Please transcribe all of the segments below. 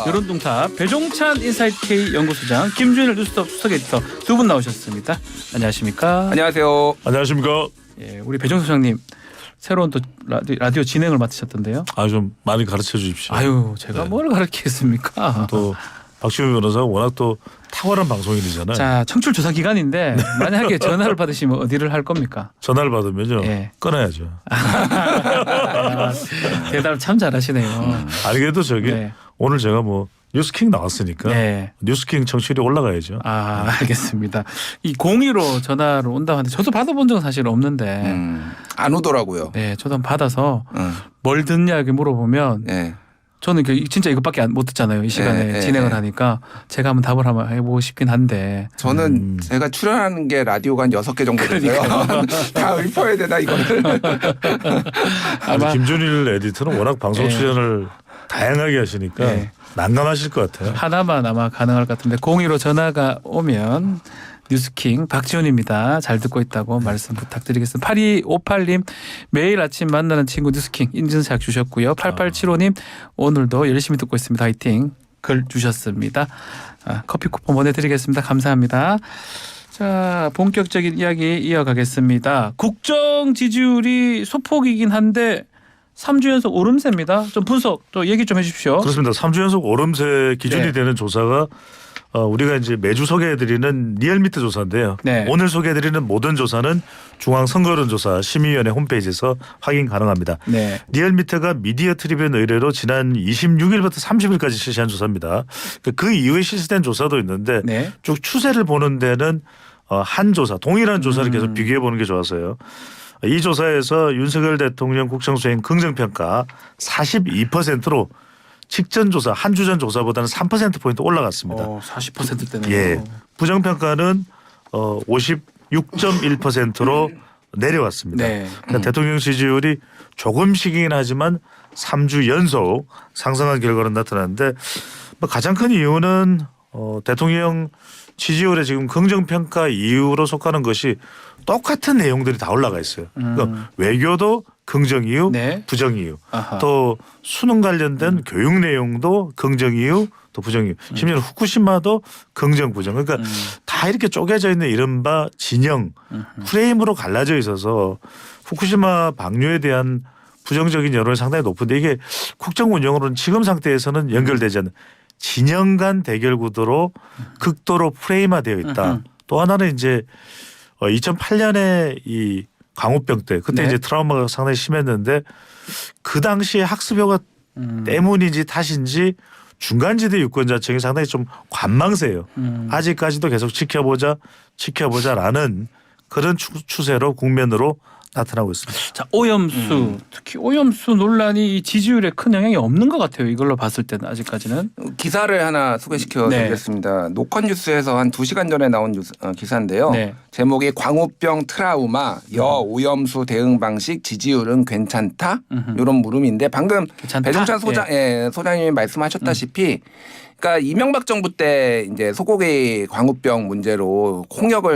여론뚱탑 배종찬 인사이트 K 연구소장 김준일 뉴스톱 수석 에디터 두 분 나오셨습니다. 안녕하십니까? 안녕하세요. 안녕하십니까? 예, 우리 배종 소장님 새로운 또 라디오 진행을 맡으셨던데요. 좀 많이 가르쳐 주십시오. 아유, 제가 네. 뭘 가르치겠습니까? 또 박시우 변호사가 워낙 또 탁월한 방송인이잖아요. 자, 청출 조사 기간인데 만약에 전화를 받으시면 어디를 할 겁니까? 전화를 받으면요. 예. 끊어야죠. 대답을 참 잘하시네요. 아니 그래도 저기 네. 오늘 제가 뭐 뉴스킹 나왔으니까 네. 뉴스킹 청취율이 올라가야죠. 알겠습니다. 이 02로 전화를 온다고 하는데 저도 받아본 적은 사실 없는데 안 오더라고요. 네, 저도 한번 받아서 뭘 듣냐 이렇게 물어보면 네. 저는 진짜 이것밖에 못 듣잖아요. 이 시간에 진행을 하니까 제가 한번 답을 한번 해보고 싶긴 한데 저는 제가 출연하는 게 라디오가 한 6개 정도 돼요. 다 읊어야 되나 이거를. 아니, 김준일 에디터는 워낙 방송 출연을 다양하게 하시니까 네. 난감하실 것 같아요. 하나만 아마 가능할 것 같은데 02로 전화가 오면 뉴스킹 박지훈입니다. 잘 듣고 있다고 말씀 부탁드리겠습니다. 8258님 매일 아침 만나는 친구 뉴스킹 인증샷 주셨고요. 8875님 오늘도 열심히 듣고 있습니다. 화이팅 글 주셨습니다. 커피 쿠폰 보내드리겠습니다. 감사합니다. 자, 본격적인 이야기 이어가겠습니다. 국정 지지율이 소폭이긴 한데 3주 연속 오름세입니다. 좀 분석 또 얘기 좀 해주십시오. 그렇습니다. 3주 연속 오름세 기준이 네. 되는 조사가 우리가 이제 매주 소개해드리는 리얼미터 조사인데요. 네. 오늘 소개해드리는 모든 조사는 중앙선거여론조사 심의위원회 홈페이지에서 확인 가능합니다. 네. 리얼미터가 미디어 트리뷴 의뢰로 지난 26일부터 30일까지 실시한 조사입니다. 그 이후에 실시된 조사도 있는데 네. 쭉 추세를 보는 데는 한 조사, 동일한 조사를 계속 비교해 보는 게 좋아서요. 이 조사에서 윤석열 대통령 국정수행 긍정평가 42%로 직전 조사 한 주 전 조사보다는 3%포인트 올라갔습니다. 40%대네요. 예. 부정평가는 56.1%로 내려왔습니다. 네. 그러니까 대통령 지지율이 조금씩이긴 하지만 3주 연속 상승한 결과로 나타났는데 가장 큰 이유는 대통령 지지율에 지금 긍정평가 이유로 속하는 것이 똑같은 내용들이 다 올라가 있어요. 그러니까 외교도 긍정 이유, 네. 부정 이유. 아하. 또 수능 관련된 교육 내용도 긍정 이유, 또 부정 이유. 심지어 후쿠시마도 긍정 부정. 그러니까 다 이렇게 쪼개져 있는 이른바 진영 프레임으로 갈라져 있어서 후쿠시마 방류에 대한 부정적인 여론이 상당히 높은데 이게 국정 운영으로는 지금 상태에서는 연결되지 않는 진영 간 대결 구도로 극도로 프레임화되어 있다. 또 하나는 이제 2008년에 이 광우병 때 그때 네. 이제 트라우마가 상당히 심했는데 그 당시에 학습효과 때문인지 탓인지 중간지대 유권자층이 상당히 좀 관망세예요. 아직까지도 계속 지켜보자라는 그런 추세로 국면으로 나타나고 있습니다. 자, 오염수 특히 오염수 논란이 이 지지율에 큰 영향이 없는 것 같아요. 이걸로 봤을 때는 아직까지는. 기사를 하나 소개시켜 드리겠습니다. 노컷뉴스에서 한 2시간 전에 나온 기사인데요. 네. 제목이 광우병 트라우마 여오염수 대응 방식 지지율은 괜찮다? 이런 물음인데 방금 괜찮다? 배종찬 소장님이 말씀하셨다시피 그러니까 이명박 정부 때 이제 소고기 광우병 문제로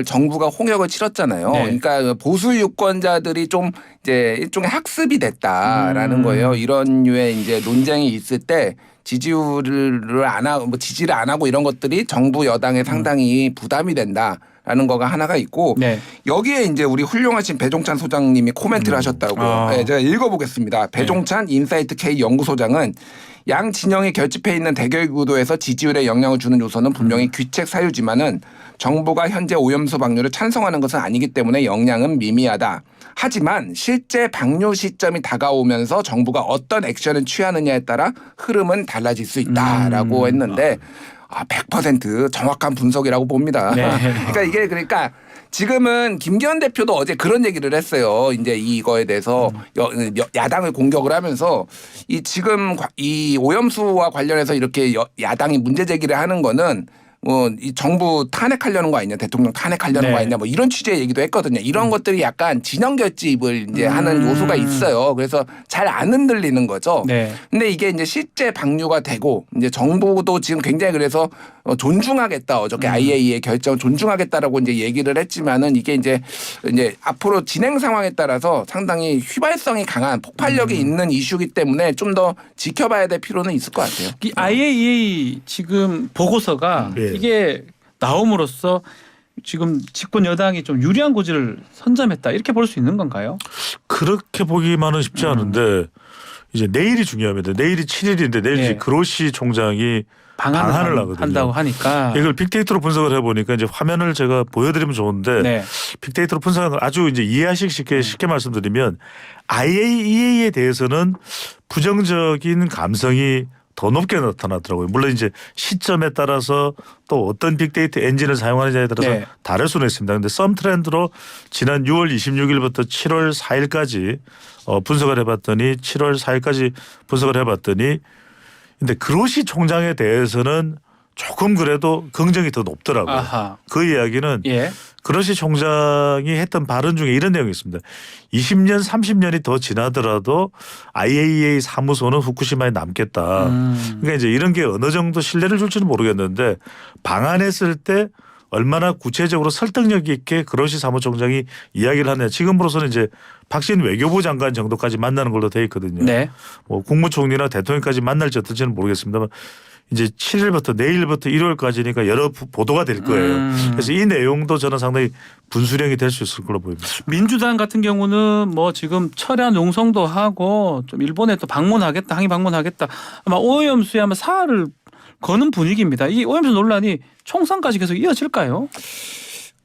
정부가 홍역을 치렀잖아요. 네. 그러니까 보수 유권자들이 좀 이제 일종의 학습이 됐다라는 거예요. 이런 류의 이제 논쟁이 있을 때 지지율을 안 하고 지지를 안 하고 이런 것들이 정부 여당에 상당히 부담이 된다라는 거가 하나가 있고 네. 여기에 이제 우리 훌륭하신 배종찬 소장님이 코멘트를 하셨다고요. 네, 제가 읽어보겠습니다. 배종찬 인사이트 K 연구소장은 양 진영이 결집해 있는 대결 구도에서 지지율에 영향을 주는 요소는 분명히 귀책 사유지만은 정부가 현재 오염수 방류를 찬성하는 것은 아니기 때문에 영향은 미미하다. 하지만 실제 방류 시점이 다가오면서 정부가 어떤 액션을 취하느냐에 따라 흐름은 달라질 수 있다라고 했는데 100% 정확한 분석이라고 봅니다. 네. 그러니까 지금은 김기현 대표도 어제 그런 얘기를 했어요. 이제 이거에 대해서 야당을 공격을 하면서 지금 이 오염수와 관련해서 이렇게 야당이 문제 제기를 하는 거는 뭐 이 정부 탄핵하려는 거 아니냐, 대통령 탄핵하려는 네. 거 아니냐, 뭐 이런 취지의 얘기도 했거든요. 이런 것들이 약간 진영 결집을 이제 하는 요소가 있어요. 그래서 잘 안 흔들리는 거죠. 네. 근데 이게 이제 실제 방류가 되고 이제 정부도 지금 굉장히 그래서 존중하겠다, 어저께 IAEA 결정 존중하겠다라고 이제 얘기를 했지만은 이게 이제 앞으로 진행 상황에 따라서 상당히 휘발성이 강한 폭발력이 있는 이슈이기 때문에 좀 더 지켜봐야 될 필요는 있을 것 같아요. 이 IAEA 지금 보고서가 예. 이게 나옴으로써 지금 집권 여당이 좀 유리한 고지를 선점했다 이렇게 볼 수 있는 건가요? 그렇게 보기만은 쉽지 않은데 이제 내일이 중요합니다. 내일이 7일인데 내일 예. 이제 그로시 총장이 방한을 하거든요. 한다고 하니까 이걸 빅데이터로 분석을 해보니까 이제 화면을 제가 보여드리면 좋은데 네. 빅데이터로 분석한 걸 아주 이제 이해하시기 쉽게 말씀드리면 IAEA에 대해서는 부정적인 감성이 더 높게 나타나더라고요. 물론 이제 시점에 따라서 또 어떤 빅데이터 엔진을 사용하느냐에 따라서 네. 다를 수는 있습니다. 그런데 썸 트렌드로 지난 6월 26일부터 7월 4일까지 분석을 해봤더니 7월 4일까지 분석을 해봤더니 근데 그로시 총장에 대해서는 조금 그래도 긍정이 더 높더라고요. 아하. 그 이야기는 예. 그로시 총장이 했던 발언 중에 이런 내용이 있습니다. 20년 30년이 더 지나더라도 IAEA 사무소는 후쿠시마에 남겠다. 그러니까 이제 이런 게 어느 정도 신뢰를 줄지는 모르겠는데 방한했을 때 얼마나 구체적으로 설득력 있게 그로시 사무총장이 이야기를 하냐. 지금으로서는 이제 박신 외교부 장관 정도까지 만나는 걸로 돼 있거든요. 네. 뭐 국무총리나 대통령까지 만날지 어떨지는 모르겠습니다만 이제 7일부터 내일부터 1월까지니까 여러 보도가 될 거예요. 그래서 이 내용도 저는 상당히 분수령이 될 수 있을 걸로 보입니다. 민주당 같은 경우는 뭐 지금 철야 농성도 하고 좀 일본에 또 방문하겠다, 항의 방문하겠다. 아마 오염수에 아마 사활을 거는 분위기입니다. 이 오염수 논란이 총선까지 계속 이어질까요?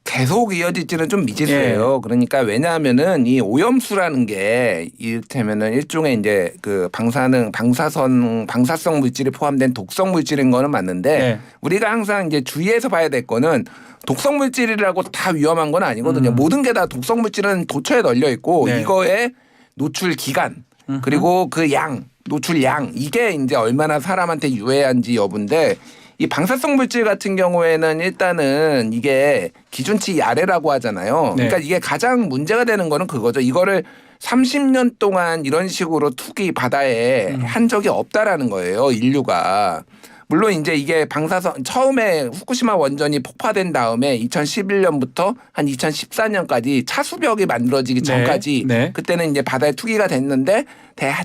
계속 이어질지는 좀 미지수예요. 그러니까 왜냐하면은 이 오염수라는 게 이를테면은 일종의 이제 그 방사성 물질이 포함된 독성 물질인 거는 맞는데 네. 우리가 항상 이제 주의해서 봐야 될 거는 독성 물질이라고 다 위험한 건 아니거든요. 모든 게 다 독성 물질은 도처에 널려 있고 네. 이거의 노출 기간 그리고 그 양, 노출 양 이게 이제 얼마나 사람한테 유해한지 여부인데 이 방사성 물질 같은 경우에는 일단은 이게 기준치 아래라고 하잖아요. 네. 그러니까 이게 가장 문제가 되는 거는 그거죠. 이거를 30년 동안 이런 식으로 투기 바다에 한 적이 없다라는 거예요. 인류가. 물론 이제 이게 방사성 처음에 후쿠시마 원전이 폭파된 다음에 2011년부터 한 2014년까지 차수벽이 만들어지기 전까지 네. 그때는 이제 바다에 투기가 됐는데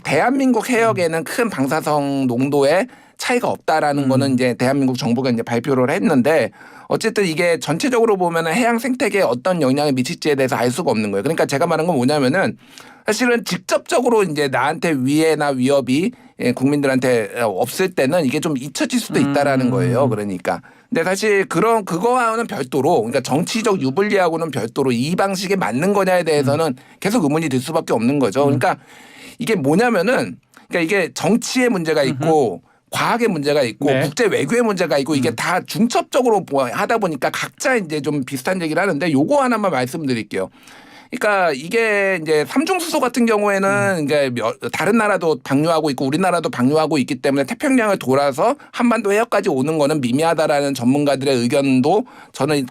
대한민국 해역에는 큰 방사성 농도의 차이가 없다라는 거는 이제 대한민국 정부가 이제 발표를 했는데 어쨌든 이게 전체적으로 보면 해양 생태계에 어떤 영향을 미칠지에 대해서 알 수가 없는 거예요. 그러니까 제가 말한 건 뭐냐면은 사실은 직접적으로 이제 나한테 위해나 위협이 국민들한테 없을 때는 이게 좀 잊혀질 수도 있다라는 거예요. 그러니까. 근데 사실 그거와는 별도로 그러니까 정치적 유불리하고는 별도로 이 방식에 맞는 거냐에 대해서는 계속 의문이 들 수밖에 없는 거죠. 그러니까 이게 뭐냐면은 그러니까 이게 정치의 문제가 있고 과학의 문제가 있고 네. 국제 외교의 문제가 있고 이게 다 중첩적으로 하다 보니까 각자 이제 좀 비슷한 얘기를 하는데 요거 하나만 말씀드릴게요. 그러니까 이게 이제 삼중수소 같은 경우에는 이제 다른 나라도 방류하고 있고 우리나라도 방류하고 있기 때문에 태평양을 돌아서 한반도 해역까지 오는 거는 미미하다라는 전문가들의 의견도 저는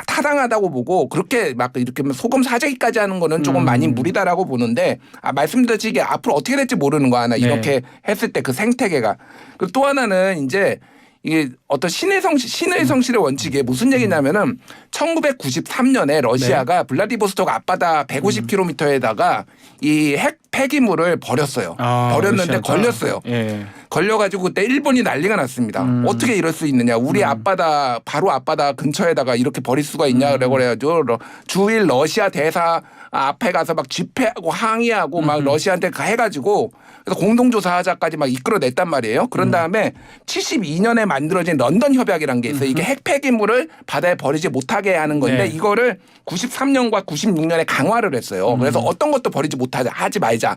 타당하다고 보고 그렇게 막 이렇게 소금 사재기까지 하는 거는 조금 많이 무리다라고 보는데 말씀드렸듯이 이게 앞으로 어떻게 될지 모르는 거 하나 이렇게 했을 때 그 생태계가 그리고 또 하나는 이제 이게 어떤 신의 성실의 원칙에 무슨 얘기냐면은 1993년에 러시아가 블라디보스토크 앞바다 150km에다가 이 핵 폐기물을 버렸어요. 버렸는데 러시아가? 걸렸어요. 예. 걸려가지고 그때 일본이 난리가 났습니다. 어떻게 이럴 수 있느냐. 우리 앞바다 바로 앞바다 근처에다가 이렇게 버릴 수가 있냐 그래가지고 주일 러시아 대사 앞에 가서 막 집회하고 항의하고 막 러시아한테 해가지고 그래서 공동조사하자까지 막 이끌어냈단 말이에요. 그런 다음에 72년에 만들어진 런던 협약이라는 게 있어요. 이게 핵 폐기물을 바다에 버리지 못하게 하는 건데 네. 이거를 93년과 96년에 강화를 했어요. 그래서 어떤 것도 버리지 못하자 하지 말자.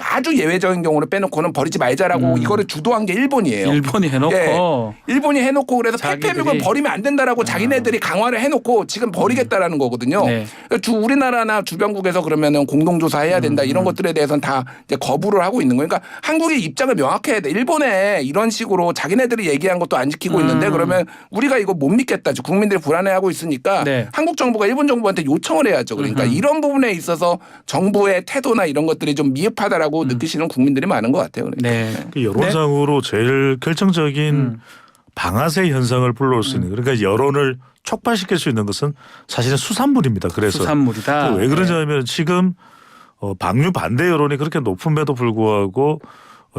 아주 예외적인 경우를 빼놓고는 버리지 말자라고 이거를 주도한 게 일본이에요. 일본이 해놓고 예. 일본이 해놓고 그래서 폐폐물을 버리면 안 된다라고 자기네들이 강화를 해놓고 지금 버리겠다라는 거거든요. 네. 우리나라나 주변국 한국에서 그러면은 공동조사해야 된다 이런 것들에 대해서는 다 이제 거부를 하고 있는 거예요. 그러니까 한국의 입장을 명확해야 돼. 일본에 이런 식으로 자기네들이 얘기한 것도 안 지키고 있는데 그러면 우리가 이거 못 믿겠다. 국민들이 불안해하고 있으니까 네. 한국 정부가 일본 정부한테 요청을 해야죠. 그러니까 이런 부분에 있어서 정부의 태도나 이런 것들이 좀 미흡하다라고 느끼시는 국민들이 많은 것 같아요. 그러니까. 네. 그 여론상으로 제일 결정적인 방아쇠 현상을 불러올 수 있는 그러니까 여론을 촉발시킬 수 있는 것은 사실은 수산물입니다. 그래서 수산물이다. 왜 그러냐면 지금 방류 반대 여론이 그렇게 높음에도 불구하고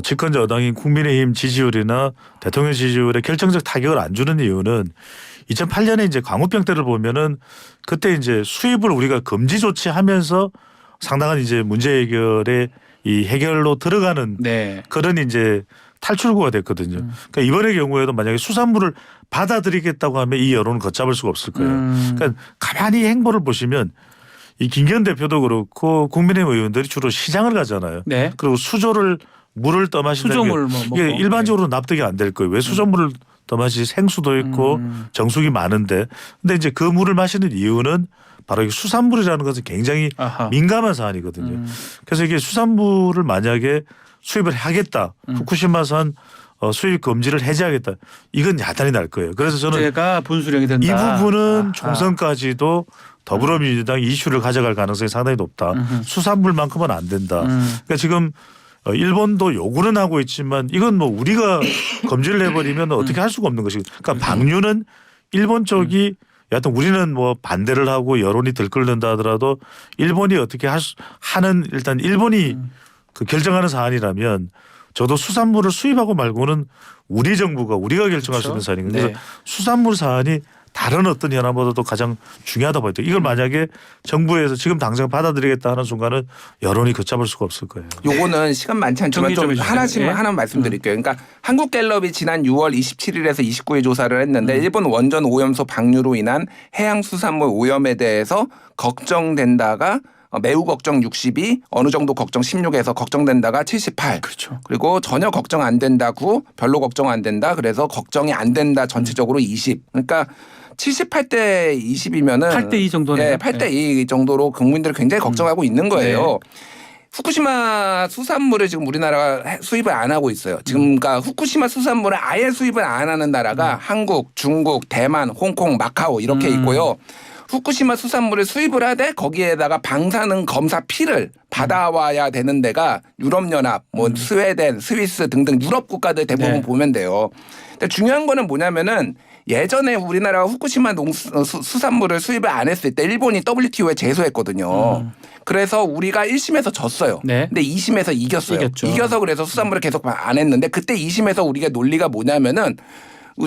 집권 여당인 국민의힘 지지율이나 대통령 지지율에 결정적 타격을 안 주는 이유는 2008년에 이제 광우병 때를 보면은 그때 이제 수입을 우리가 금지 조치하면서 상당한 이제 문제 해결에 이 해결로 들어가는 네. 그런 이제 탈출구가 됐거든요. 그러니까 이번의 경우에도 만약에 수산물을 받아들이겠다고 하면 이 여론을 걷잡을 수가 없을 거예요. 그러니까 가만히 행보를 보시면 이 김기현 대표도 그렇고 국민의힘 의원들이 주로 시장을 가잖아요. 네. 그리고 수조를 물을 떠마신다는 게 수조물 뭐 먹고. 이게 일반적으로 납득이 안 될 거예요. 왜 수조물을 떠마시 생수도 있고 정수기 많은데 근데 이제 그 물을 마시는 이유는 바로 이 수산물이라는 것은 굉장히 아하. 민감한 사안이거든요. 그래서 이게 수산물을 만약에 수입을 하겠다. 후쿠시마산 수입 금지를 해제하겠다. 이건 야단이 날 거예요. 그래서 저는 제가 분수령이 된다. 이 부분은 아하. 총선까지도 더불어민주당 이슈를 가져갈 가능성이 상당히 높다. 수산물만큼은 안 된다. 그러니까 지금 일본도 요구는 하고 있지만 이건 뭐 우리가 금지를 해버리면 어떻게 할 수가 없는 것이고 그러니까 방류는 일본 쪽이 여하튼 우리는 뭐 반대를 하고 여론이 들끓는다 하더라도 일본이 어떻게 하는 일단 일본이 그 결정하는 사안이라면 저도 수산물을 수입하고 말고는 우리 정부가 우리가 결정할 수 있는 사안이거든요. 네. 그래서 수산물 사안이 다른 어떤 현안보다도 가장 중요하다고 봐요. 이걸 만약에 정부에서 지금 당장 받아들이겠다 하는 순간은 여론이 걷잡을 수가 없을 거예요. 요거는 시간 많지 않지만 정리 좀 좀 해주세요. 하나씩 예. 하나 말씀드릴게요. 그러니까 한국갤럽이 지난 6월 27일에서 29일 조사를 했는데 일본 원전 오염소 방류로 인한 해양수산물 오염에 대해서 걱정된다가 매우 걱정 62, 어느 정도 걱정 16에서 걱정된다가 78. 그렇죠. 그리고 전혀 걱정 안 된다 9, 별로 걱정 안 된다. 그래서 걱정이 안 된다 전체적으로 20. 그러니까 78대 20이면은 8대 2 정도네요. 예, 8대 2 정도로 국민들이 굉장히 걱정하고 있는 거예요. 후쿠시마 수산물을 지금 우리나라가 수입을 안 하고 있어요. 지금 그러니까 후쿠시마 수산물을 아예 수입을 안 하는 나라가 한국, 중국, 대만, 홍콩, 마카오 이렇게 있고요. 후쿠시마 수산물을 수입을 하되 거기에다가 방사능 검사 피를 받아와야 되는 데가 유럽연합, 뭐 스웨덴, 스위스 등등 유럽 국가들 대부분 네. 보면 돼요. 근데 중요한 거는 뭐냐면은 예전에 우리나라가 후쿠시마 수산물을 수입을 안 했을 때 일본이 WTO에 제소했거든요. 그래서 우리가 1심에서 졌어요. 네. 근데 2심에서 이겼어요. 이겼죠. 이겨서 그래서 수산물을 계속 안 했는데 그때 2심에서 우리가 논리가 뭐냐면은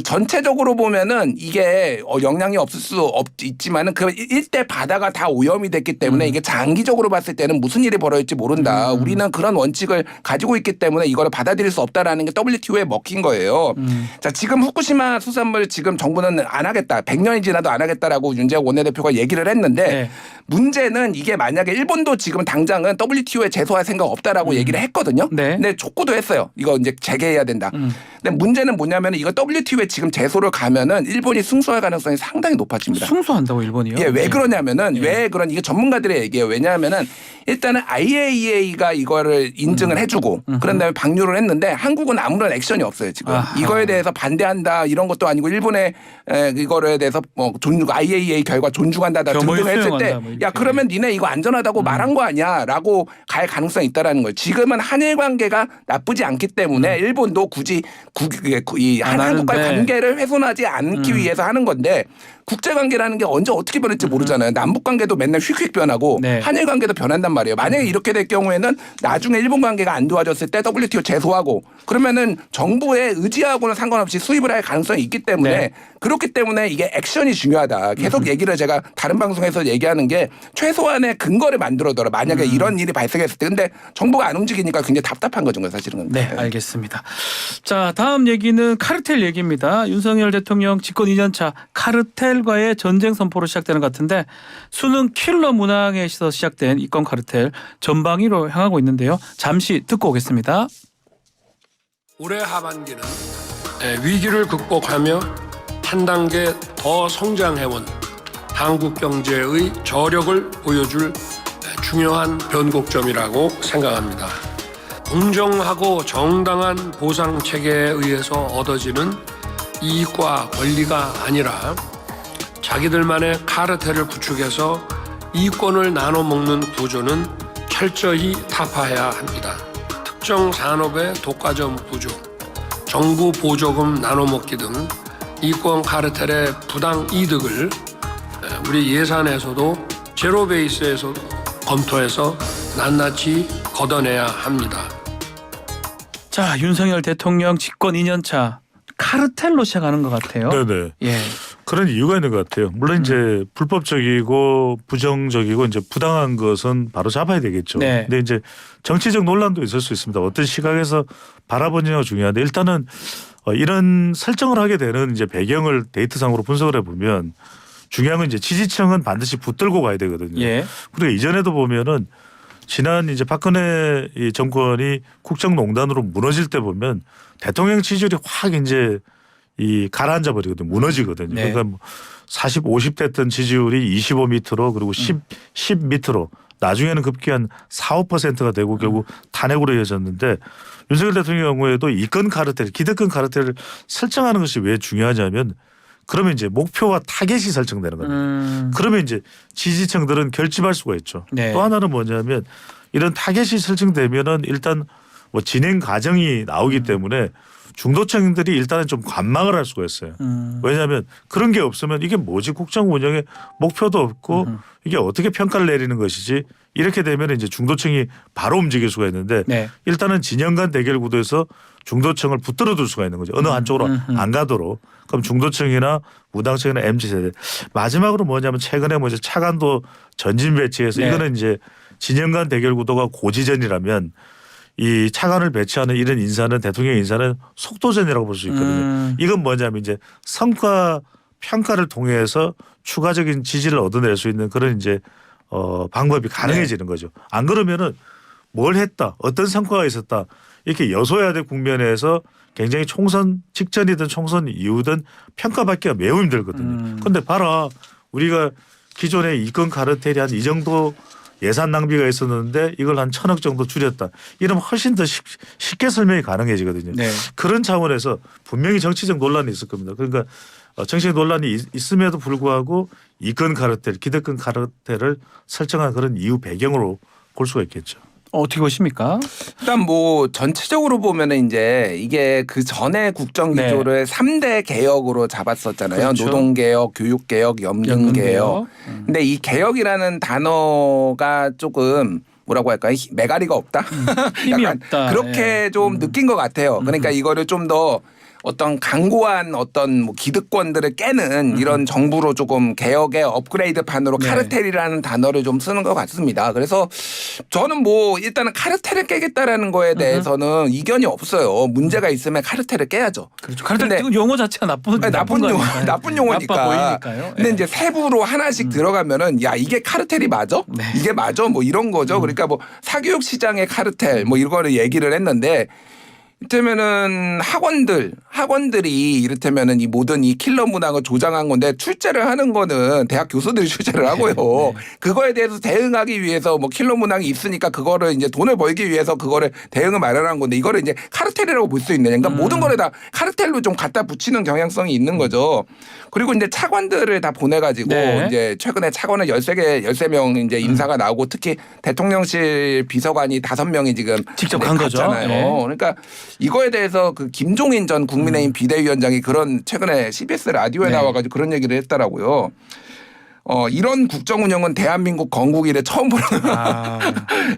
전체적으로 보면은 이게 영향이 없을 수 있지만은 그 일대 바다가 다 오염이 됐기 때문에 이게 장기적으로 봤을 때는 무슨 일이 벌어질지 모른다. 우리는 그런 원칙을 가지고 있기 때문에 이거를 받아들일 수 없다라는 게 WTO에 먹힌 거예요. 자, 지금 후쿠시마 수산물 지금 정부는 안 하겠다. 100년이 지나도 안 하겠다라고 윤재욱 원내대표가 얘기를 했는데 네. 문제는 이게 만약에 일본도 지금 당장은 WTO에 제소할 생각 없다라고 얘기를 했거든요. 네. 근데 촉구도 했어요. 이거 이제 재개해야 된다. 근데 문제는 뭐냐면 이거 WTO에 지금 제소를 가면은 일본이 승소할 가능성이 상당히 높아집니다. 승소한다고 일본이요? 예, 왜 그러냐면은 왜 그런 이게 전문가들의 얘기예요. 왜냐하면은 일단은 IAEA가 이거를 인증을 해주고 그런 다음에 방류를 했는데 한국은 아무런 액션이 없어요 지금. 아하. 이거에 대해서 반대한다 이런 것도 아니고 일본의 이거에 대해서 뭐 IAEA 결과 존중한다 겸허히 등등 했을 수용한다, 때 뭐 이렇게. 야 그러면 니네 이거 안전하다고 말한 거 아니야라고 갈 가능성이 있다라는 거예요. 지금은 한일 관계가 나쁘지 않기 때문에 일본도 굳이 이 안 한국과의 하는데. 관계를 훼손하지 않기 위해서 하는 건데 국제 관계라는 게 언제 어떻게 변할지 모르잖아요. 남북 관계도 맨날 휙휙 변하고 네. 한일 관계도 변한단 말이에요. 만약에 이렇게 될 경우에는 나중에 일본 관계가 안 좋아졌을 때 WTO 제소하고 그러면은 정부의 의지하고는 상관없이 수입을 할 가능성이 있기 때문에 네. 그렇기 때문에 이게 액션이 중요하다. 계속 얘기를 제가 다른 방송에서 얘기하는 게 최소한의 근거를 만들어둬라. 만약에 이런 일이 발생했을 때 근데 정부가 안 움직이니까 굉장히 답답한 거죠. 사실은. 네, 알겠습니다. 자, 다음 얘기는 카르텔 얘기입니다. 윤석열 대통령 집권 2년차 카르텔과의 전쟁 선포로 시작되는 것 같은데 수능 킬러 문항에서 시작된 이권 카르텔 전방위로 향하고 있는데요. 잠시 듣고 오겠습니다. 올해 하반기는 위기를 극복하며 한 단계 더 성장해온 한국 경제의 저력을 보여줄 중요한 변곡점이라고 생각합니다. 공정하고 정당한 보상 체계에 의해서 얻어지는 이익과 권리가 아니라 자기들만의 카르텔을 구축해서 이권을 나눠 먹는 구조는 철저히 타파해야 합니다. 특정 산업의 독과점 구조, 정부 보조금 나눠 먹기 등 이권 카르텔의 부당 이득을 우리 예산에서도 제로 베이스에서 검토해서 낱낱이 걷어내야 합니다. 자, 윤석열 대통령 집권 2년차 카르텔로 시작하는 것 같아요. 네네. 예. 그런 이유가 있는 것 같아요. 물론 이제 불법적이고 부정적이고 이제 부당한 것은 바로 잡아야 되겠죠. 네. 근데 이제 정치적 논란도 있을 수 있습니다. 어떤 시각에서 바라보느냐가 중요한데 일단은 이런 설정을 하게 되는 이제 배경을 데이터상으로 분석을 해보면 중요한 건 이제 지지층은 반드시 붙들고 가야 되거든요. 예. 그리고 이전에도 보면은 지난 이제 박근혜 이 정권이 국정농단으로 무너질 때 보면 대통령 지지율이 확 이제 이 가라앉아 버리거든요. 무너지거든요. 네. 그러니까 뭐 40, 50대 했던 지지율이 25 밑으로 그리고 10 밑으로 나중에는 급기한 4, 5%가 되고 결국 탄핵으로 이어졌는데 윤석열 대통령 경우에도 이권 카르텔, 기득권 카르텔을 설정하는 것이 왜 중요하냐면 그러면 이제 목표와 타겟이 설정되는 겁니다. 그러면 이제 지지층들은 결집할 수가 있죠. 네. 또 하나는 뭐냐면 이런 타겟이 설정되면은 일단 뭐 진행 과정이 나오기 때문에 중도층들이 일단은 좀 관망을 할 수가 있어요. 왜냐하면 그런 게 없으면 이게 뭐지 국정 운영에 목표도 없고 이게 어떻게 평가를 내리는 것이지 이렇게 되면 이제 중도층이 바로 움직일 수가 있는데 네. 일단은 진영 간 대결 구도에서 중도층을 붙들어 둘 수가 있는 거죠. 어느 한쪽으로 안 가도록. 그럼 중도층이나 무당층이나 MZ세대. 마지막으로 뭐냐면 최근에 뭐 이제 차관도 전진 배치해서 네. 이거는 이제 진영 간 대결 구도가 고지전이라면 이 차관을 배치하는 이런 인사는 대통령 인사는 속도전이라고 볼 수 있거든요. 이건 뭐냐면 이제 성과 평가를 통해서 추가적인 지지를 얻어낼 수 있는 그런 이제 방법이 가능해지는 거죠. 안 그러면은 뭘 했다, 어떤 성과가 있었다 이렇게 여소야대 국면에서 굉장히 총선 직전이든 총선 이후든 평가받기가 매우 힘들거든요. 그런데 봐라 우리가 기존에 이권 카르텔이 한 이 정도 예산 낭비가 있었는데 이걸 한 1,000억 정도 줄였다. 이러면 훨씬 더 쉽게 설명이 가능해지거든요. 네. 그런 차원에서 분명히 정치적 논란이 있을 겁니다. 그러니까 정치적 논란이 있음에도 불구하고 이권 카르텔, 기득권 카르텔을 설정한 그런 이유 배경으로 볼 수가 있겠죠. 어떻게 보십니까? 일단 뭐 전체적으로 보면은 이제 이게 그 전에 국정 기조를 3대 개혁으로 잡았었잖아요. 그렇죠. 노동개혁, 교육개혁, 연금개혁. 근데 이 개혁이라는 단어가 조금 뭐라고 할까요? 메가리가 없다. 힘이 약간 없다. 그렇게 예. 좀 느낀 것 같아요. 그러니까 이거를 좀 더 어떤 강고한 어떤 뭐 기득권들을 깨는 이런 정부로 조금 개혁의 업그레이드 판으로 네. 카르텔이라는 단어를 좀 쓰는 것 같습니다. 그래서 저는 뭐 일단은 카르텔을 깨겠다라는 거에 대해서는 이견이 없어요. 문제가 있으면 카르텔을 깨야죠. 그렇죠. 카르텔 근데 지금 용어 자체가 나쁜 아니, 나쁜 거 용어, 아닌가요? 나쁜 용어니까. 나빠 보이니까요. 근데 예. 이제 세부로 하나씩 들어가면은 야 이게 카르텔이 맞아? 네. 이게 맞아? 뭐 이런 거죠. 그러니까 뭐 사교육 시장의 카르텔 뭐 이거를 얘기를 했는데. 이를테면은 학원들이 이를테면은 이 모든 이 킬러 문항을 조장한 건데 출제를 하는 거는 대학 교수들이 출제를 하고요. 네. 그거에 대해서 대응하기 위해서 뭐 킬러 문항이 있으니까 그거를 이제 돈을 벌기 위해서 그거를 대응을 마련한 건데 이거를 이제 카르텔이라고 볼 수 있는. 그러니까 모든 거를 다 카르텔로 좀 갖다 붙이는 경향성이 있는 거죠. 그리고 이제 차관들을 다 보내가지고 네. 이제 최근에 차관을 13명 이제 인사가 나오고 특히 대통령실 비서관이 5명이 지금 직접 네, 간 거죠. 갔잖아요. 네. 그러니까 이거에 대해서 그 김종인 전 국민의힘 비대위원장이 그런 최근에 CBS 라디오에 네. 나와가지고 그런 얘기를 했더라고요. 이런 국정 운영은 대한민국 건국 이래 처음 보는.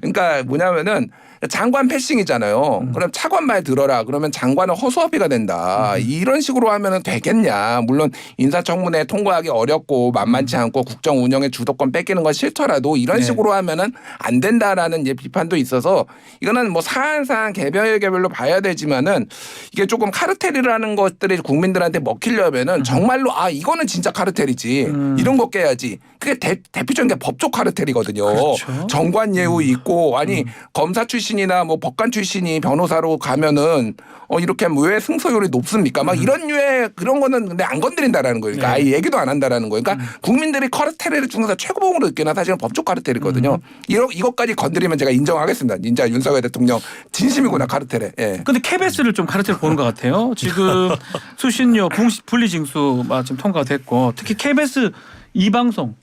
그러니까 뭐냐면은 장관 패싱이잖아요. 그럼 차관 말 들어라. 그러면 장관은 허수아비가 된다. 이런 식으로 하면은 되겠냐. 물론 인사청문회 통과하기 어렵고 만만치 않고 국정 운영의 주도권 뺏기는 건 싫더라도 이런 네. 식으로 하면은 안 된다라는 이제 비판도 있어서 이거는 뭐 사안사안 개별로 봐야 되지만은 이게 조금 카르텔이라는 것들이 국민들한테 먹히려면은 정말로 아 이거는 진짜 카르텔이지 이런 거 깨야지. 그게 대표적인 게 법조 카르텔이거든요. 그렇죠. 정관 예우 있고 아니 검사 출신 출신이나 뭐 법관 출신이 변호사로 가면은 이렇게 하면 왜 승소율이 높습니까? 막 이런 류의 그런 거는 근데 안 건드린다라는 거예요. 그러니까 아예 얘기도 안 한다라는 거예요. 그러니까 국민들이 카르텔 중에서 최고봉으로 느끼나 사실은 법적 카르텔이거든요. 이것까지 건드리면 제가 인정하겠습니다. 진짜 윤석열 대통령 진심이구나 카르텔에. 예. 근데 KBS를 좀 카르텔 보는 것 같아요. 지금 수신료 분리징수 지금 통과됐고 특히 KBS 이 방송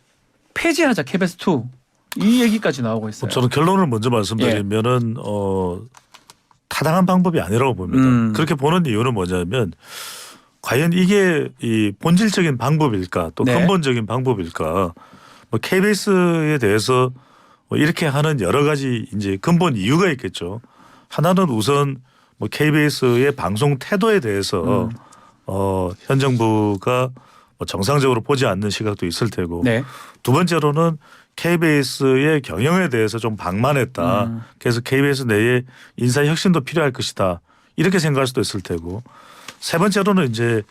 폐지하자 KBS 2 이 얘기까지 나오고 있어요. 저는 결론을 먼저 말씀드리면은 타당한 방법이 아니라고 봅니다. 그렇게 보는 이유는 뭐냐면 과연 이게 이 본질적인 방법일까 또 네. 근본적인 방법일까 뭐 KBS에 대해서 뭐 이렇게 하는 여러 가지 이제 근본 이유가 있겠죠. 하나는 우선 뭐 KBS의 방송 태도에 대해서 현 정부가 뭐 정상적으로 보지 않는 시각도 있을 테고 네. 두 번째로는 KBS의 경영에 대해서 좀 방만했다. 그래서 KBS 내에 인사 혁신도 필요할 것이다. 이렇게 생각할 수도 있을 테고 세 번째로는 이제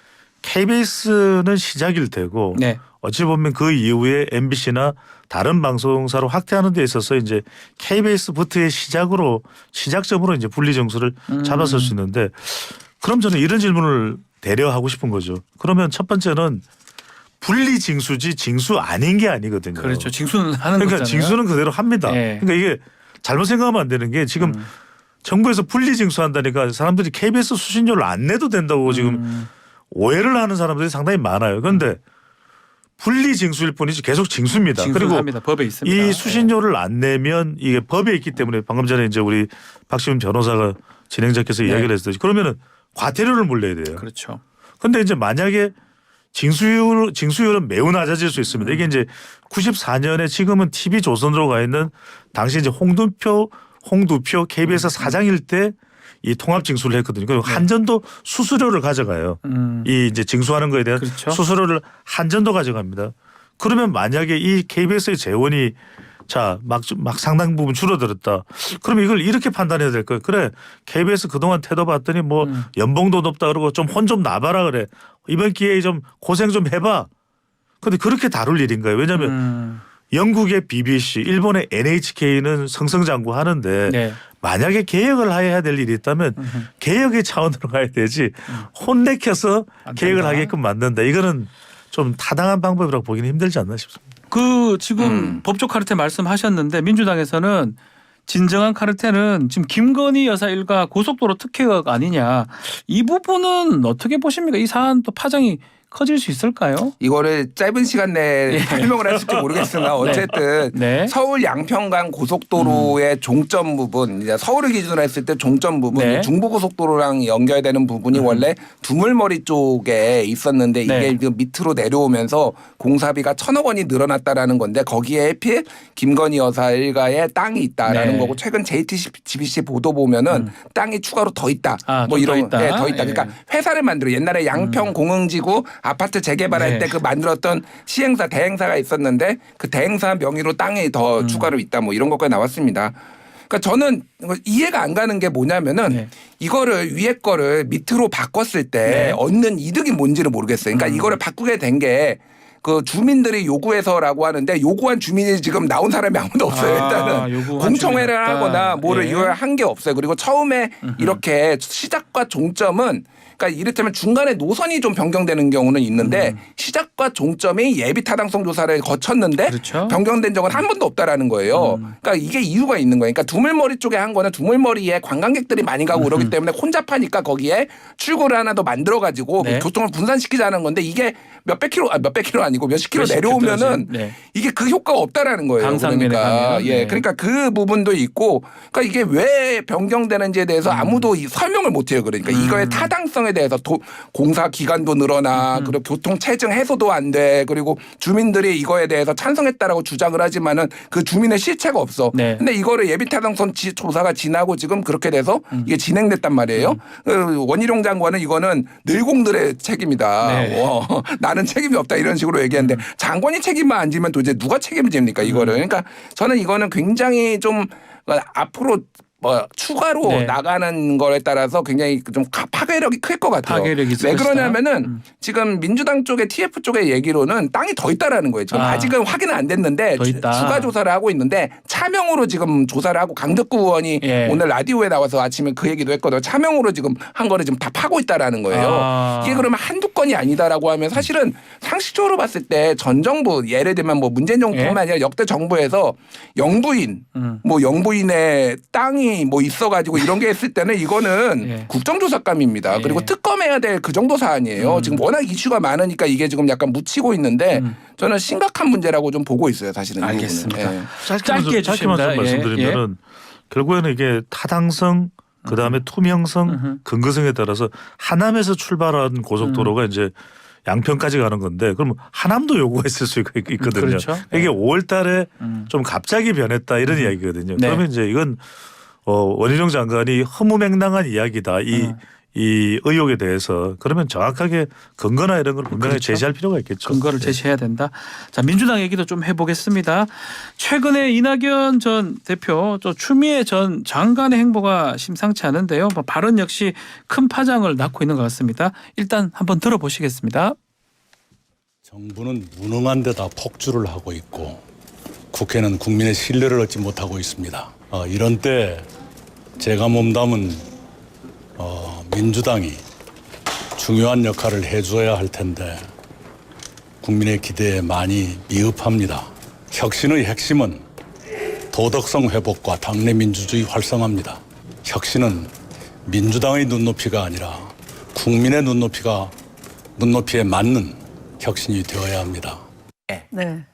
KBS는 시작일 테고 네. 어찌 보면 그 이후에 MBC나 다른 방송사로 확대하는 데 있어서 이제 KBS부터의 시작점으로 이제 분리정수를 잡았을 수 있는데 그럼 저는 이런 질문을 대려 하고 싶은 거죠. 그러면 첫 번째는 분리징수지 징수 아닌 게 아니거든요. 그렇죠. 징수는 하는 그러니까 거잖아요. 징수는 그대로 합니다. 네. 그러니까 이게 잘못 생각하면 안 되는 게 지금 정부에서 분리징수한다니까 사람들이 KBS 수신료를 안 내도 된다고 지금 오해를 하는 사람들이 상당히 많아요. 그런데 분리징수일 뿐이지 계속 징수입니다. 그리고 합니다. 법에 있습니다. 이 수신료를 안 내면 이게 법에 있기 때문에 방금 전에 이제 우리 박시훈 변호사가 진행자께서 이야기를 했듯이 그러면은 과태료를 물려야 돼요. 그렇죠. 그런데 이제 만약에 징수율은 매우 낮아질 수 있습니다. 이게 이제 94년에 지금은 TV조선으로 가 있는 당시 이제 홍두표 KBS 사장일 때 이 통합 징수를 했거든요. 그리고 한전도 수수료를 가져가요. 이 이제 징수하는 거에 대한 그렇죠. 수수료를 한전도 가져갑니다. 그러면 만약에 이 KBS의 재원이 막 상당 부분 줄어들었다. 그럼 이걸 이렇게 판단해야 될 거예요. 그래 KBS 그동안 태도 봤더니 뭐 연봉도 높다 그러고 좀 혼 좀 나봐라 그래. 이번 기회에 좀 고생 좀 해봐. 그런데 그렇게 다룰 일인가요? 왜냐하면 영국의 BBC, 일본의 NHK는 승승장구하는데 네. 만약에 개혁을 해야 될 일이 있다면 개혁의 차원으로 가야 되지 혼내켜서 안 개혁을 된다. 하게끔 만든다. 이거는 좀 타당한 방법이라고 보기는 힘들지 않나 싶습니다. 지금 법적 카르텔 말씀하셨는데 민주당에서는 진정한 카르텔은 지금 김건희 여사 일가 고속도로 특혜가 아니냐. 이 부분은 어떻게 보십니까? 이 사안 또 파장이 커질 수 있을까요? 이거를 짧은 시간 내에 설명을 하실지 모르겠으나 어쨌든 네. 서울 양평간 고속도로의 종점 부분 이제 서울을 기준으로 했을 때 종점 부분 네. 중부고속도로랑 연결되는 부분이 원래 두물머리 쪽에 있었는데 이게 네. 그 밑으로 내려오면서 공사비가 1,000억 원이 늘어났다라는 건데 거기에 해필 김건희 여사 일가의 땅이 있다라는 네. 거고 최근 JTBC 보도 보면은 땅이 추가로 더 있다. 좀 더 있다. 더 있다. 그러니까 회사를 만들어 옛날에 양평 공흥지구 아파트 재개발할 네. 때 그 만들었던 시행사 대행사가 있었는데 그 대행사 명의로 땅이 더 추가로 있다 뭐 이런 것까지 나왔습니다. 그러니까 저는 이해가 안 가는 게 뭐냐면은 네. 이거를 위에 거를 밑으로 바꿨을 때 네. 얻는 이득이 뭔지를 모르겠어요. 그러니까 이거를 바꾸게 된 게 그 주민들이 요구해서라고 하는데 요구한 주민이 지금 나온 사람이 아무도 없어요. 일단은 요구한 공청회를 주민이 없다. 하거나 뭐를 예. 이걸 한 게 없어요. 그리고 처음에 이렇게 시작과 종점은 그러니까 이를테면 중간에 노선이 좀 변경되는 경우는 있는데 시작과 종점이 예비 타당성 조사를 거쳤는데 그렇죠. 변경된 적은 한 번도 없다라는 거예요. 그러니까 이게 이유가 있는 거예요. 그러니까 두물머리 쪽에 한 거는 두물머리에 관광객들이 많이 가고 그러기 때문에 혼잡하니까 거기에 출구를 하나 더 만들어 가지고 네. 교통을 분산시키자는 건데 이게 몇백 킬로 아니고 몇십 킬로 몇십 내려오면은 킬로까지. 네. 이게 그 효과가 없다라는 거예요. 강상면에 그러니까 가면, 예, 네. 그러니까 그 부분도 있고, 그러니까 이게 왜 변경되는지에 대해서 아무도 설명을 못 해요. 그러니까 이거의 타당성에 대해서 공사 기간도 늘어나, 그리고 교통 체증 해소도 안 돼, 그리고 주민들이 이거에 대해서 찬성했다라고 주장을 하지만은 그 주민의 실체가 없어. 네. 근데 이거를 예비 타당성 조사가 지나고 지금 그렇게 돼서 이게 진행됐단 말이에요. 원희룡 장관은 이거는 늘공들의 책임이다. 네. 나는 책임이 없다 이런 식으로 얘기했는데 장관이 책임만 안 지면 도대체 누가 책임을 집니까 이거를. 그러니까 저는 이거는 굉장히 좀 앞으로 뭐 추가로 네. 나가는 거에 따라서 굉장히 좀 파괴력이 클 것 같아요. 파괴력이 있을 왜 것이다. 그러냐면은 지금 민주당 쪽의 TF 쪽의 얘기로는 땅이 더 있다라는 거예요. 지금 아직은 확인은 안 됐는데 더 있다. 추가 조사를 하고 있는데 차명으로 지금 조사를 하고 강덕구 의원이 예. 오늘 라디오에 나와서 아침에 그 얘기도 했거든요. 차명으로 지금 한 거를 지금 다 파고 있다라는 거예요. 이게 그러면 한두 건이 아니다라고 하면 사실은 상식적으로 봤을 때 전 정부 예를 들면 뭐 문재인 정부뿐만 예. 아니라 역대 정부에서 영부인 뭐 영부인의 땅이 뭐 있어가지고 이런 게 했을 때는 이거는 예. 국정조사감입니다. 예. 그리고 특검해야 될 그 정도 사안이에요. 지금 워낙 이슈가 많으니까 이게 지금 약간 묻히고 있는데 저는 심각한 문제라고 좀 보고 있어요. 사실은. 이 부분은. 알겠습니다. 예. 짧게 짧게만 좀 해주십니다. 말씀드리면은 결국에는 이게 타당성 그다음에 투명성 근거성에 따라서 하남에서 출발한 고속도로가 이제 양평까지 가는 건데 그럼 하남도 요구가 있을 수가 있거든요. 그렇죠. 이게 5월 달에 좀 갑자기 변했다 이런 이야기거든요. 네. 그러면 이제 이건 원희룡 장관이 허무맹랑한 이야기다. 이 의혹에 대해서 그러면 정확하게 근거나 이런 걸 분명히 그렇죠. 제시할 필요가 있겠죠. 근거를 네. 제시해야 된다. 자, 민주당 얘기도 좀 해보겠습니다. 최근에 이낙연 전 대표 또 추미애 전 장관의 행보가 심상치 않은데요. 뭐 발언 역시 큰 파장을 낳고 있는 것 같습니다. 일단 한번 들어보시겠습니다. 정부는 무능한 데다 폭주를 하고 있고 국회는 국민의 신뢰를 얻지 못하고 있습니다. 이런 때 제가 몸담은 민주당이 중요한 역할을 해줘야 할 텐데 국민의 기대에 많이 미흡합니다. 혁신의 핵심은 도덕성 회복과 당내 민주주의 활성화입니다. 혁신은 민주당의 눈높이가 아니라 국민의 눈높이에 맞는 혁신이 되어야 합니다. 네.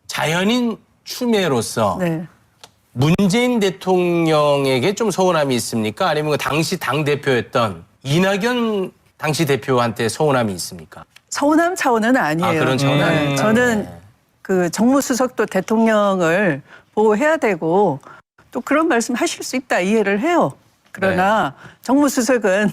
자연인 추미애로서 네. 문재인 대통령에게 좀 서운함이 있습니까? 아니면 그 당시 당대표였던 이낙연 당시 대표한테 서운함이 있습니까? 서운함 차원은 아니에요. 아, 그런 차원은 아니다. 저는 네. 그 정무수석도 대통령을 보호해야 되고 또 그런 말씀 하실 수 있다 이해를 해요. 그러나 정무수석은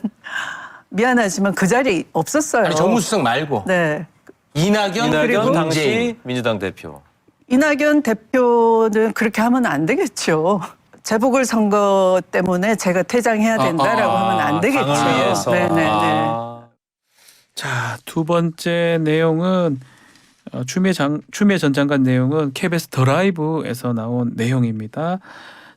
미안하지만 그 자리에 없었어요. 아니 정무수석 말고 네. 이낙연 그리고 그리고 문재인. 민주당 대표. 이낙연 대표는 그렇게 하면 안 되겠죠. 재보궐선거 때문에 제가 퇴장해야 된다라고 하면 안 되겠죠. 당을 위해서. 네네네. 자, 두 번째 내용은 추미애 전 장관 내용은 KBS 더 라이브에서 나온 내용입니다.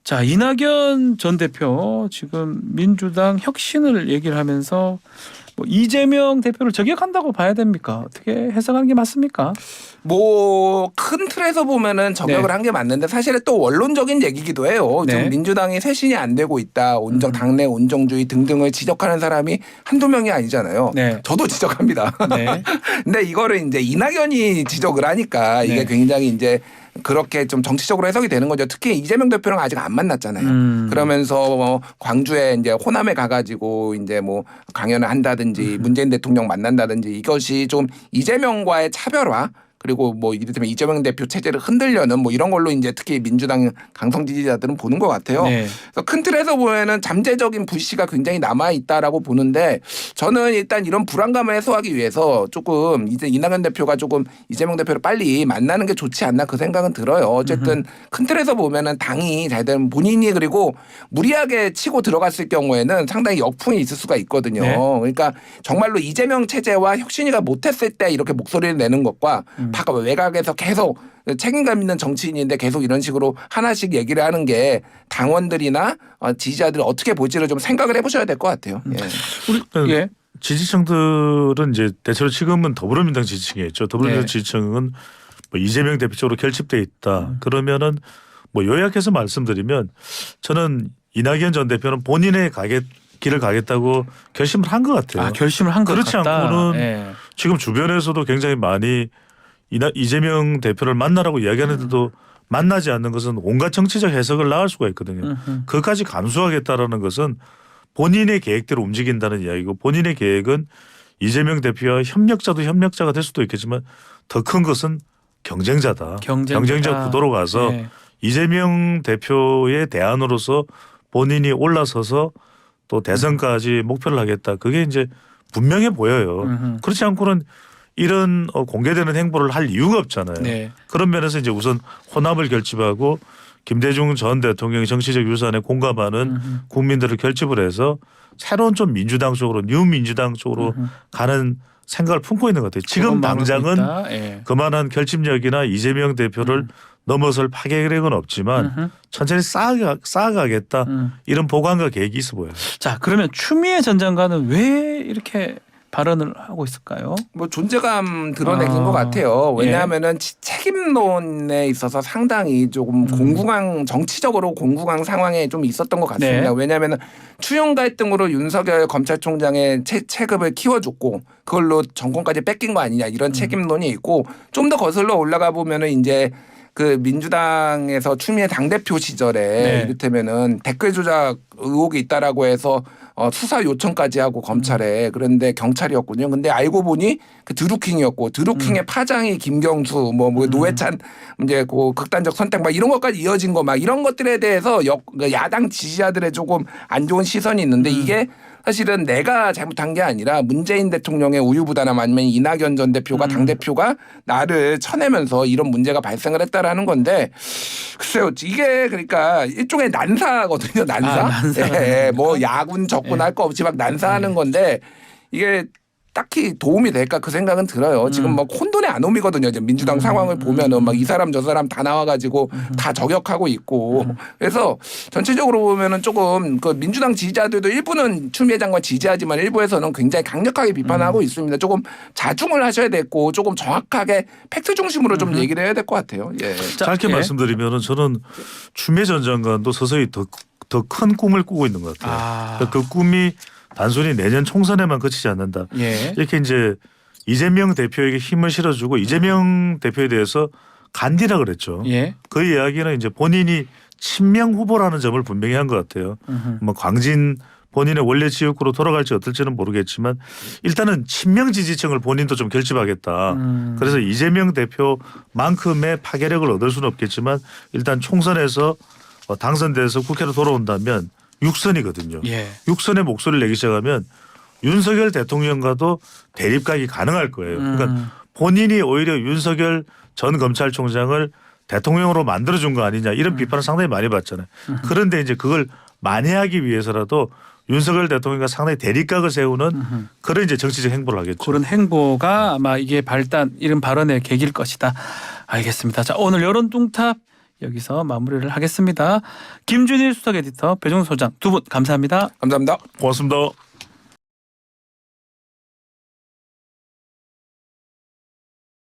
자, 이낙연 전 대표 지금 민주당 혁신을 얘기를 하면서 뭐 이재명 대표를 저격한다고 봐야 됩니까? 어떻게 해석하는 게 맞습니까? 뭐 큰 틀에서 보면은 저격을 네. 한 게 맞는데 사실은 또 원론적인 얘기기도 해요. 네. 지금 민주당이 쇄신이 안 되고 있다. 당내 온정주의 등등을 지적하는 사람이 한두 명이 아니잖아요. 네. 저도 지적합니다. 네. 근데 이거를 이제 이낙연이 지적을 하니까 이게 네. 굉장히 이제 그렇게 좀 정치적으로 해석이 되는 거죠. 특히 이재명 대표랑 아직 안 만났잖아요. 그러면서 뭐 광주에 이제 호남에 가가지고 이제 뭐 강연을 한다든지 문재인 대통령 만난다든지 이것이 좀 이재명과의 차별화 그리고 뭐 이를테면 이재명 대표 체제를 흔들려는 뭐 이런 걸로 이제 특히 민주당 강성 지지자들은 보는 것 같아요. 네. 그래서 큰 틀에서 보면은 잠재적인 불씨가 굉장히 남아 있다라고 보는데 저는 일단 이런 불안감을 해소하기 위해서 조금 이제 이낙연 대표가 조금 이재명 대표를 빨리 만나는 게 좋지 않나 그 생각은 들어요. 어쨌든 큰 틀에서 보면은 당이 잘 되면 본인이 그리고 무리하게 치고 들어갔을 경우에는 상당히 역풍이 있을 수가 있거든요. 네. 그러니까 정말로 이재명 체제와 혁신이가 못했을 때 이렇게 목소리를 내는 것과 바깥 외곽에서 계속 책임감 있는 정치인인데 계속 이런 식으로 하나씩 얘기를 하는 게 당원들이나 지지자들이 어떻게 볼지를 좀 생각을 해보셔야 될 것 같아요. 예. 예. 지지층들은 이제 대체로 지금은 더불어민주당 지지층이었죠. 더불어민주당 네. 지지층은 뭐 이재명 대표 쪽으로 결집돼 있다. 그러면은 뭐 요약해서 말씀드리면 저는 이낙연 전 대표는 본인의 길을 가겠다고 결심을 한 것 같아요. 아, 결심을 한 것 그렇지 같다. 않고는 예. 지금 주변에서도 굉장히 많이 이재명 대표를 만나라고 이야기하는데도 만나지 않는 것은 온갖 정치적 해석을 낳을 수가 있거든요. 그것까지 감수하겠다라는 것은 본인의 계획대로 움직인다는 이야기고 본인의 계획은 이재명 대표와 협력자도 협력자가 될 수도 있겠지만 더 큰 것은 경쟁자다. 경쟁자 구도로 가서 네. 이재명 대표의 대안으로서 본인이 올라서서 또 대선까지 목표를 하겠다. 그게 이제 분명해 보여요. 그렇지 않고는 이런 공개되는 행보를 할 이유가 없잖아요. 네. 그런 면에서 이제 우선 호남을 결집하고 김대중 전 대통령의 정치적 유산에 공감하는 국민들을 결집을 해서 새로운 좀 민주당 쪽으로 뉴민주당 쪽으로 가는 생각을 품고 있는 것 같아요. 지금 당장은 예. 그만한 결집력이나 이재명 대표를 넘어설 파괴력은 없지만 천천히 쌓아가겠다 이런 보관과 계획이 있어 보여요. 자, 그러면 추미애 전 장관은 왜 이렇게 발언을 하고 있을까요? 뭐 존재감 드러내긴 아, 것 같아요. 예. 왜냐하면은 책임론에 있어서 상당히 조금 공궁한 정치적으로 공궁한 상황에 좀 있었던 것 같습니다. 네. 왜냐하면은 추영 갈등으로 윤석열 검찰총장의 체급을 키워줬고 그걸로 정권까지 뺏긴 거 아니냐 이런 책임론이 있고 좀 더 거슬러 올라가 보면은 이제 그 민주당에서 추미애 당대표 시절에 네. 이를테면은 댓글 조작 의혹이 있다라고 해서 수사 요청까지 하고 검찰에 그런데 경찰이었군요. 근데 알고 보니 그 드루킹이었고 드루킹의 파장이 김경수 뭐 노회찬 이제 그 극단적 선택 막 이런 것까지 이어진 거 막 이런 것들에 대해서 야당 지지자들의 조금 안 좋은 시선이 있는데 이게 사실은 내가 잘못한 게 아니라 문재인 대통령의 우유부단함 아니면 이낙연 전 대표가 당대표가 나를 쳐내면서 이런 문제가 발생을 했다라는 건데 글쎄요. 이게 그러니까 일종의 난사거든요. 난사. 예, 뭐 야군 적군 할 거 없이 막 난사하는 건데 이게 딱히 도움이 될까 그 생각은 들어요. 지금 뭐 콘돈의 아놈이거든요. 지금 민주당 상황을 보면은 막 이 사람 저 사람 다 나와가지고 다 저격하고 있고 그래서 전체적으로 보면은 조금 그 민주당 지지자들도 일부는 추미애 장관 지지하지만 일부에서는 굉장히 강력하게 비판하고 있습니다. 조금 자중을 하셔야 됐고 조금 정확하게 팩트 중심으로 좀 얘기를 해야 될 것 같아요. 예. 짧게 예. 말씀드리면은 저는 추미애 전 장관도 서서히 더 큰 꿈을 꾸고 있는 것 같아요. 아. 그 꿈이 단순히 내년 총선에만 그치지 않는다. 예. 이렇게 이제 이재명 대표에게 힘을 실어주고 이재명 대표에 대해서 간디라 그랬죠. 예. 그 이야기는 이제 본인이 친명 후보라는 점을 분명히 한 것 같아요. 뭐 광진 본인의 원래 지역구로 돌아갈지 어떨지는 모르겠지만 일단은 친명 지지층을 본인도 좀 결집하겠다. 그래서 이재명 대표만큼의 파괴력을 얻을 수는 없겠지만 일단 총선에서 당선돼서 국회로 돌아온다면 6선이거든요. 예. 6선의 목소리를 내기 시작하면 윤석열 대통령과도 대립각이 가능할 거예요. 그러니까 본인이 오히려 윤석열 전 검찰총장을 대통령으로 만들어준 거 아니냐 이런 비판을 상당히 많이 받잖아요. 그런데 이제 그걸 만회하기 위해서라도 윤석열 대통령과 상당히 대립각을 세우는 그런 이제 정치적 행보를 하겠죠. 그런 행보가 아마 이게 발단 이런 발언의 계기일 것이다. 알겠습니다. 자, 오늘 여론 뚱탑 여기서 마무리를 하겠습니다. 김준일 수석 에디터, 배종수 소장 두 분 감사합니다. 감사합니다. 고맙습니다.